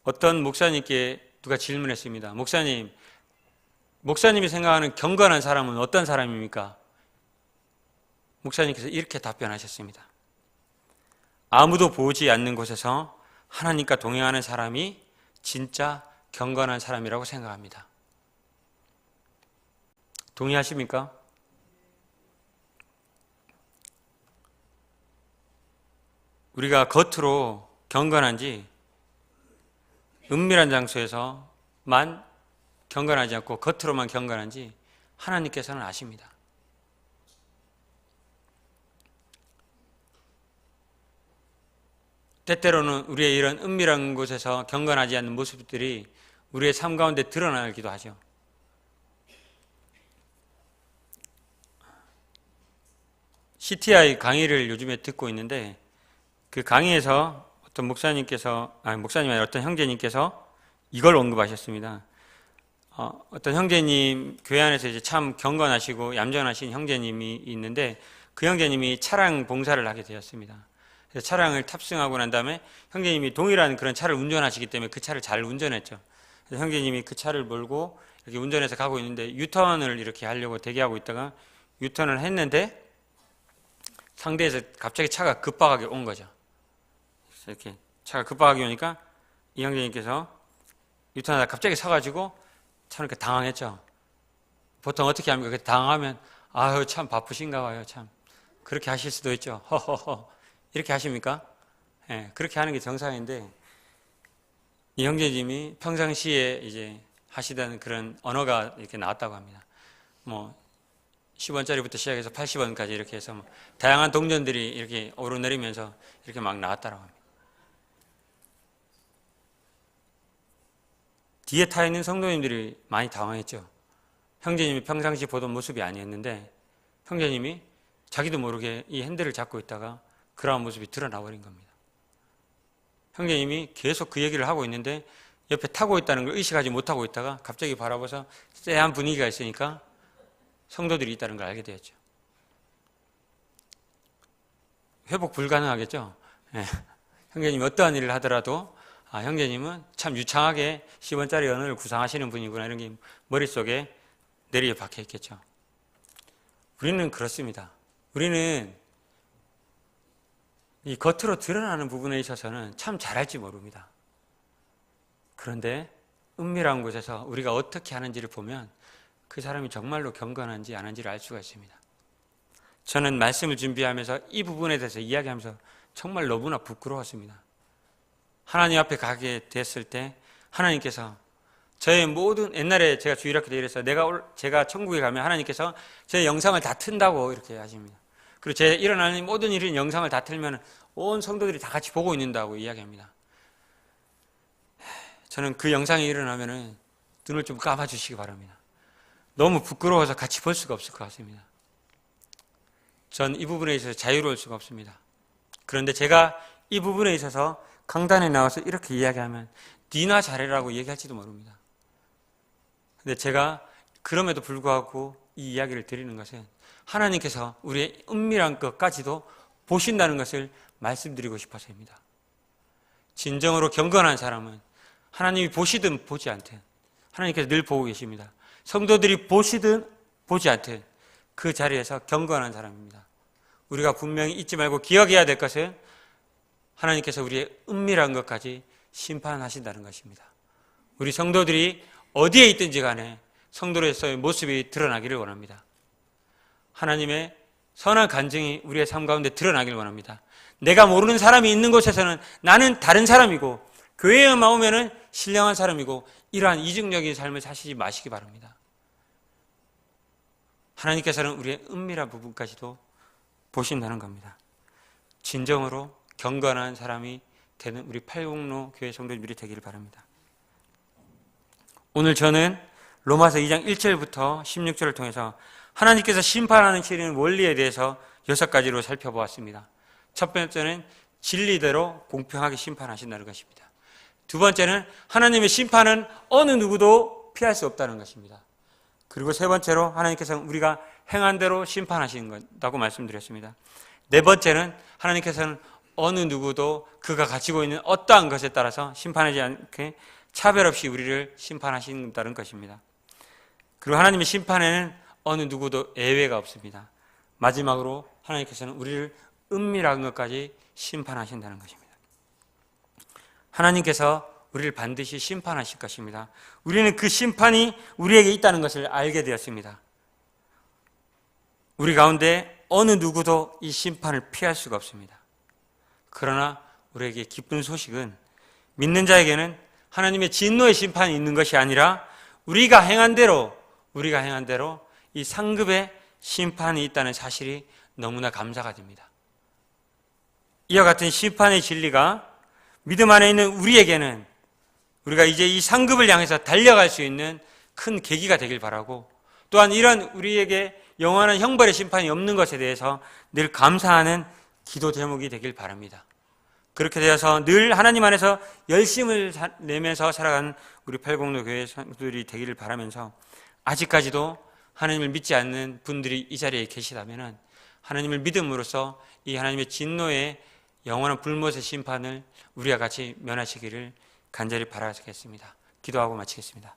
어떤 목사님께 누가 질문했습니다. 목사님이 생각하는 경건한 사람은 어떤 사람입니까? 목사님께서 이렇게 답변하셨습니다. 아무도 보지 않는 곳에서 하나님과 동행하는 사람이 진짜 경건한 사람이라고 생각합니다. 동의하십니까? 우리가 겉으로 경건한지 은밀한 장소에서만 경건하지 않고 겉으로만 경건한지 하나님께서는 아십니다. 때때로는 우리의 이런 은밀한 곳에서 경건하지 않는 모습들이 우리의 삶 가운데 드러나기도 하죠. CTI 강의를 요즘에 듣고 있는데 그 강의에서 어떤 목사님이 아니라 어떤 형제님께서 이걸 언급하셨습니다. 어떤 형제님 교회 안에서 이제 참 경건하시고 얌전하신 형제님이 있는데 그 형제님이 차량 봉사를 하게 되었습니다. 그래서 차량을 탑승하고 난 다음에 형제님이 동일한 그런 차를 운전하시기 때문에 그 차를 잘 운전했죠. 그래서 형제님이 그 차를 몰고 이렇게 운전해서 가고 있는데 유턴을 이렇게 하려고 대기하고 있다가 유턴을 했는데 상대에서 갑자기 차가 급박하게 온 거죠. 이렇게 차가 급박하게 오니까 이 형제님께서 유턴하다 갑자기 서가지고 참 이렇게 당황했죠. 보통 어떻게 합니까? 당황하면 아유 참 바쁘신가 봐요. 참 그렇게 하실 수도 있죠. 허허허 이렇게 하십니까? 예, 그렇게 하는 게 정상인데 이 형제님이 평상시에 이제 하시던 그런 언어가 이렇게 나왔다고 합니다. 뭐 10원짜리부터 시작해서 80원까지 이렇게 해서 뭐 다양한 동전들이 이렇게 오르내리면서 이렇게 막 나왔다고 합니다. 뒤에 타 있는 성도님들이 많이 당황했죠. 형제님이 평상시 보던 모습이 아니었는데 형제님이 자기도 모르게 이 핸들을 잡고 있다가 그러한 모습이 드러나 버린 겁니다. 형제님이 계속 그 얘기를 하고 있는데 옆에 타고 있다는 걸 의식하지 못하고 있다가 갑자기 바라봐서 쎄한 분위기가 있으니까 성도들이 있다는 걸 알게 되었죠. 회복 불가능하겠죠. 네. 형제님이 어떠한 일을 하더라도 형제님은 참 유창하게 10원짜리 언어를 구상하시는 분이구나 이런 게 머릿속에 내리에 박혀 있겠죠. 우리는 그렇습니다. 우리는 이 겉으로 드러나는 부분에 있어서는 참 잘할지 모릅니다. 그런데 은밀한 곳에서 우리가 어떻게 하는지를 보면 그 사람이 정말로 경건한지 안 한지를 알 수가 있습니다. 저는 말씀을 준비하면서 이 부분에 대해서 이야기하면서 정말 너무나 부끄러웠습니다. 하나님 앞에 가게 됐을 때 하나님께서 저의 모든 옛날에 제가 주일학교 때 이랬어요. 제가 천국에 가면 하나님께서 제 영상을 다 튼다고 이렇게 하십니다. 그리고 제 일어나는 모든 일은 영상을 다 틀면 온 성도들이 다 같이 보고 있는다고 이야기합니다. 저는 그 영상이 일어나면은 눈을 좀 감아주시기 바랍니다. 너무 부끄러워서 같이 볼 수가 없을 것 같습니다. 전 이 부분에 있어서 자유로울 수가 없습니다. 그런데 제가 이 부분에 있어서 강단에 나와서 이렇게 이야기하면 니나 잘해라고 얘기할지도 모릅니다. 근데 제가 그럼에도 불구하고 이 이야기를 드리는 것은 하나님께서 우리의 은밀한 것까지도 보신다는 것을 말씀드리고 싶어서입니다. 진정으로 경건한 사람은 하나님이 보시든 보지 않든 하나님께서 늘 보고 계십니다. 성도들이 보시든 보지 않든 그 자리에서 경건한 사람입니다. 우리가 분명히 잊지 말고 기억해야 될 것은 하나님께서 우리의 은밀한 것까지 심판하신다는 것입니다. 우리 성도들이 어디에 있든지 간에 성도로서의 모습이 드러나기를 원합니다. 하나님의 선한 간증이 우리의 삶 가운데 드러나기를 원합니다. 내가 모르는 사람이 있는 곳에서는 나는 다른 사람이고 교회에만 오면은 신령한 사람이고 이러한 이중적인 삶을 사시지 마시기 바랍니다. 하나님께서는 우리의 은밀한 부분까지도 보신다는 겁니다. 진정으로 경건한 사람이 되는 우리 팔공로 교회 성도님들이 되기를 바랍니다. 오늘 저는 로마서 2장 1절부터 16절을 통해서 하나님께서 심판하는 치르는 원리에 대해서 6가지로 살펴보았습니다. 첫 번째는 진리대로 공평하게 심판하신다는 것입니다. 두 번째는 하나님의 심판은 어느 누구도 피할 수 없다는 것입니다. 그리고 세 번째로 하나님께서는 우리가 행한 대로 심판하시는 것이라고 말씀드렸습니다. 네 번째는 하나님께서는 어느 누구도 그가 가지고 있는 어떠한 것에 따라서 심판하지 않게 차별 없이 우리를 심판하신다는 것입니다. 그리고 하나님의 심판에는 어느 누구도 예외가 없습니다. 마지막으로 하나님께서는 우리를 은밀한 것까지 심판하신다는 것입니다. 하나님께서 우리를 반드시 심판하실 것입니다. 우리는 그 심판이 우리에게 있다는 것을 알게 되었습니다. 우리 가운데 어느 누구도 이 심판을 피할 수가 없습니다. 그러나 우리에게 기쁜 소식은 믿는 자에게는 하나님의 진노의 심판이 있는 것이 아니라 우리가 행한 대로 이 상급의 심판이 있다는 사실이 너무나 감사가 됩니다. 이와 같은 심판의 진리가 믿음 안에 있는 우리에게는 우리가 이제 이 상급을 향해서 달려갈 수 있는 큰 계기가 되길 바라고, 또한 이런 우리에게 영원한 형벌의 심판이 없는 것에 대해서 늘 감사하는 기도 제목이 되길 바랍니다. 그렇게 되어서 늘 하나님 안에서 열심을 내면서 살아가는 우리 팔공로 교회 성도들이 되기를 바라면서, 아직까지도 하나님을 믿지 않는 분들이 이 자리에 계시다면 하나님을 믿음으로써 이 하나님의 진노의 영원한 불못의 심판을 우리와 같이 면하시기를 간절히 바라겠습니다. 기도하고 마치겠습니다.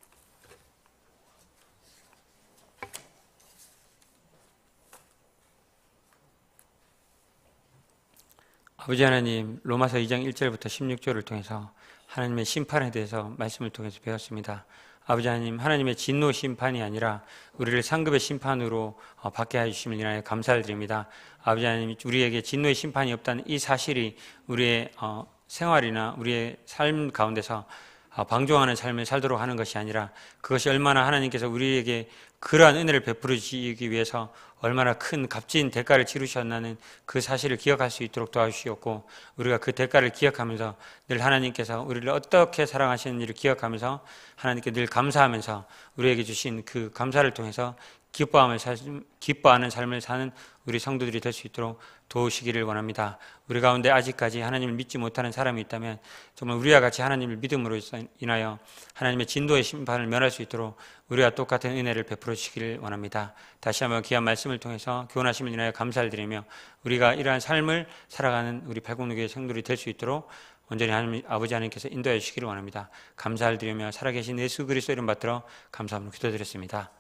아버지 하나님, 로마서 2장 1절부터 16절을 통해서 하나님의 심판에 대해서 말씀을 통해서 배웠습니다. 아버지 하나님, 하나님의 진노 심판이 아니라 우리를 상급의 심판으로 받게 해주심을 인하여 감사를 드립니다. 아버지 하나님, 우리에게 진노의 심판이 없다는 이 사실이 우리의 생활이나 우리의 삶 가운데서 방종하는 삶을 살도록 하는 것이 아니라, 그것이 얼마나 하나님께서 우리에게 그러한 은혜를 베풀어 주시기 위해서 얼마나 큰 값진 대가를 치르셨나는 그 사실을 기억할 수 있도록 도와주시옵고, 우리가 그 대가를 기억하면서 늘 하나님께서 우리를 어떻게 사랑하시는지를 기억하면서 하나님께 늘 감사하면서 우리에게 주신 그 감사를 통해서 기뻐하는 삶을 사는 우리 성도들이 될 수 있도록 도우시기를 원합니다. 우리 가운데 아직까지 하나님을 믿지 못하는 사람이 있다면 정말 우리와 같이 하나님을 믿음으로 인하여 하나님의 진도의 심판을 면할 수 있도록 우리와 똑같은 은혜를 베풀어 주시기를 원합니다. 다시 한번 귀한 말씀을 통해서 교훈하심을 인하여 감사를 드리며, 우리가 이러한 삶을 살아가는 우리 팔공로교회 성도들이 될 수 있도록 온전히 하나님 아버지 하나님께서 인도해 주시기를 원합니다. 감사를 드리며 살아계신 예수 그리스도 이름 받들어 감사함으로 기도드렸습니다.